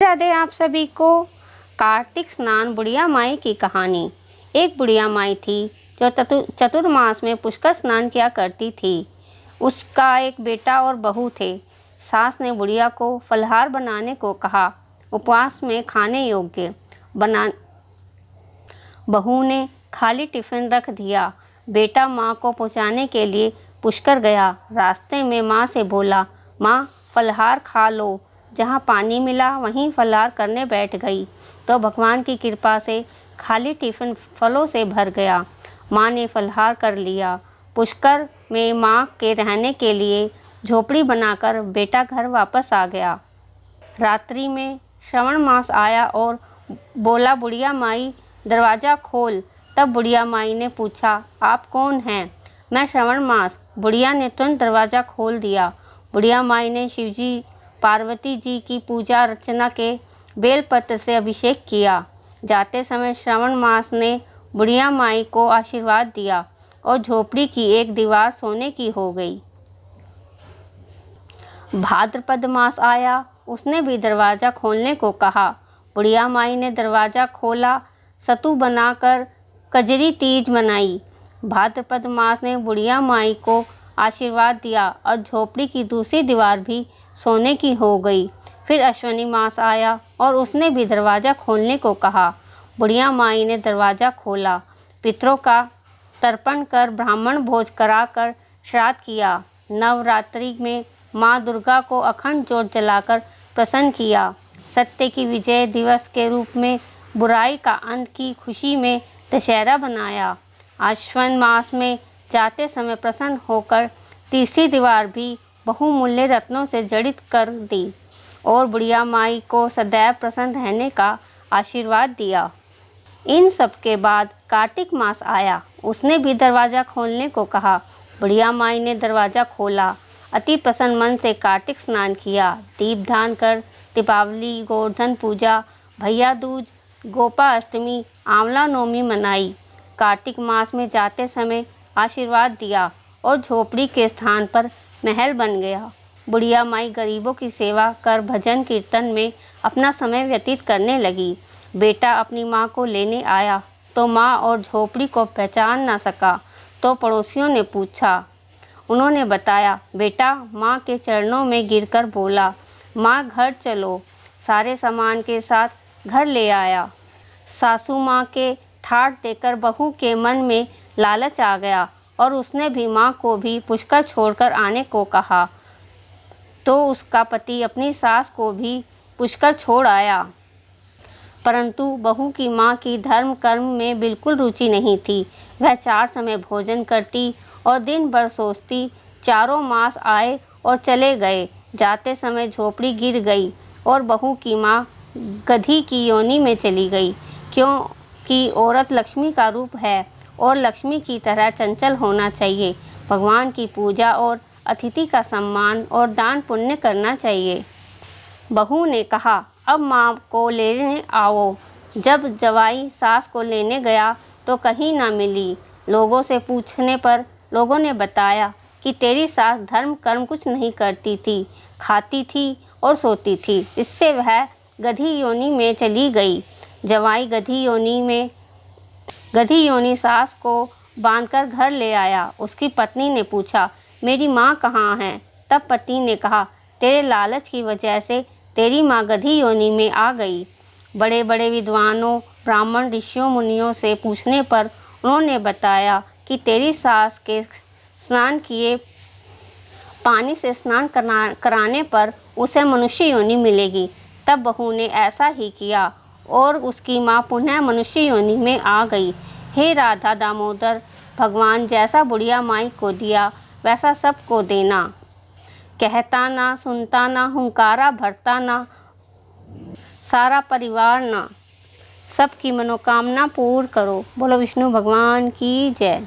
राधे आप सभी को। कार्तिक स्नान बुढ़िया माई की कहानी। एक बुढ़िया माई थी जो चतुर्मास में पुष्कर स्नान किया करती थी। उसका एक बेटा और बहू थे। सास ने बुढ़िया को फलहार बनाने को कहा, उपवास में खाने योग्य बना। बहू ने खाली टिफिन रख दिया। बेटा माँ को पहुँचाने के लिए पुष्कर गया। रास्ते में माँ से बोला, माँ फलहार खा लो। जहाँ पानी मिला वहीं फलहार करने बैठ गई तो भगवान की कृपा से खाली टिफिन फलों से भर गया। माँ ने फलहार कर लिया। पुष्कर में माँ के रहने के लिए झोपड़ी बनाकर बेटा घर वापस आ गया। रात्रि में श्रावण मास आया और बोला, बुढ़िया माई दरवाज़ा खोल। तब बुढ़िया माई ने पूछा, आप कौन हैं? मैं श्रावण मास। बुढ़िया ने तुरंत दरवाज़ा खोल दिया। बुढ़िया माई ने शिवजी पार्वती जी की पूजा अर्चना के बेलपत्र से अभिषेक किया। जाते समय श्रावण मास ने बुढ़िया माई को आशीर्वाद दिया और झोपड़ी की एक दीवार सोने की हो गई। भाद्रपद मास आया, उसने भी दरवाज़ा खोलने को कहा। बुढ़िया माई ने दरवाज़ा खोला, सतु बनाकर कजरी तीज मनाई। भाद्रपद मास ने बुढ़िया माई को आशीर्वाद दिया और झोपड़ी की दूसरी दीवार भी सोने की हो गई। फिर अश्विनी मास आया और उसने भी दरवाज़ा खोलने को कहा। बुढ़िया माई ने दरवाज़ा खोला, पितरों का तर्पण कर ब्राह्मण भोज कराकर श्राद्ध किया। नवरात्रि में माँ दुर्गा को अखंड ज्योत जलाकर प्रसन्न किया। सत्य की विजय दिवस के रूप में बुराई का अंत की खुशी में दशहरा बनाया। आश्विन मास में जाते समय प्रसन्न होकर तीसरी दीवार भी बहुमूल्य रत्नों से जड़ित कर दी और बुढ़िया माई को सदैव प्रसन्न रहने का आशीर्वाद दिया। इन सब के बाद कार्तिक मास आया, उसने भी दरवाज़ा खोलने को कहा। बुढ़िया माई ने दरवाज़ा खोला, अति प्रसन्न मन से कार्तिक स्नान किया। दीपदान कर दीपावली, गोवर्धन पूजा, भैया दूज, गोपा अष्टमी, आंवला नवमी मनाई। कार्तिक मास में जाते समय आशीर्वाद दिया और झोपड़ी के स्थान पर महल बन गया। बुढ़िया माई गरीबों की सेवा कर भजन कीर्तन में अपना समय व्यतीत करने लगी। बेटा अपनी माँ को लेने आया तो माँ और झोपड़ी को पहचान ना सका तो पड़ोसियों ने पूछा। उन्होंने बताया, बेटा माँ के चरणों में गिरकर बोला, माँ घर चलो। सारे सामान के साथ घर ले आया। सासू माँ के ठाठ देकर बहू के मन में लालच आ गया और उसने भी माँ को भी पुष्कर छोड़कर आने को कहा तो उसका पति अपनी सास को भी पुष्कर छोड़ आया। परंतु बहू की माँ की धर्म कर्म में बिल्कुल रुचि नहीं थी। वह 4 समय भोजन करती और दिन भर सोचती। चारों मास आए और चले गए। जाते समय झोपड़ी गिर गई और बहू की माँ गधी की योनि में चली गई, क्योंकि औरत लक्ष्मी का रूप है और लक्ष्मी की तरह चंचल होना चाहिए। भगवान की पूजा और अतिथि का सम्मान और दान पुण्य करना चाहिए। बहू ने कहा, अब माँ को लेने आओ। जब जवाई सास को लेने गया तो कहीं ना मिली। लोगों से पूछने पर लोगों ने बताया कि तेरी सास धर्म कर्म कुछ नहीं करती थी, खाती थी और सोती थी, इससे वह गधी योनि में चली गई। जवाई गधी योनि सास को बांधकर घर ले आया। उसकी पत्नी ने पूछा, मेरी माँ कहाँ है? तब पति ने कहा, तेरे लालच की वजह से तेरी माँ गधी योनि में आ गई। बड़े बड़े विद्वानों, ब्राह्मण, ऋषियों, मुनियों से पूछने पर उन्होंने बताया कि तेरी सास के स्नान किए पानी से स्नान कराने पर उसे मनुष्य योनि मिलेगी। तब बहू ने ऐसा ही किया और उसकी माँ पुनः मनुष्य योनि में आ गई। हे राधा दामोदर, भगवान जैसा बुढ़िया माई को दिया वैसा सबको देना। कहता ना, सुनता ना, हुंकारा भरता ना, सारा परिवार ना, सबकी मनोकामना पूर्ण करो। बोलो विष्णु भगवान की जय।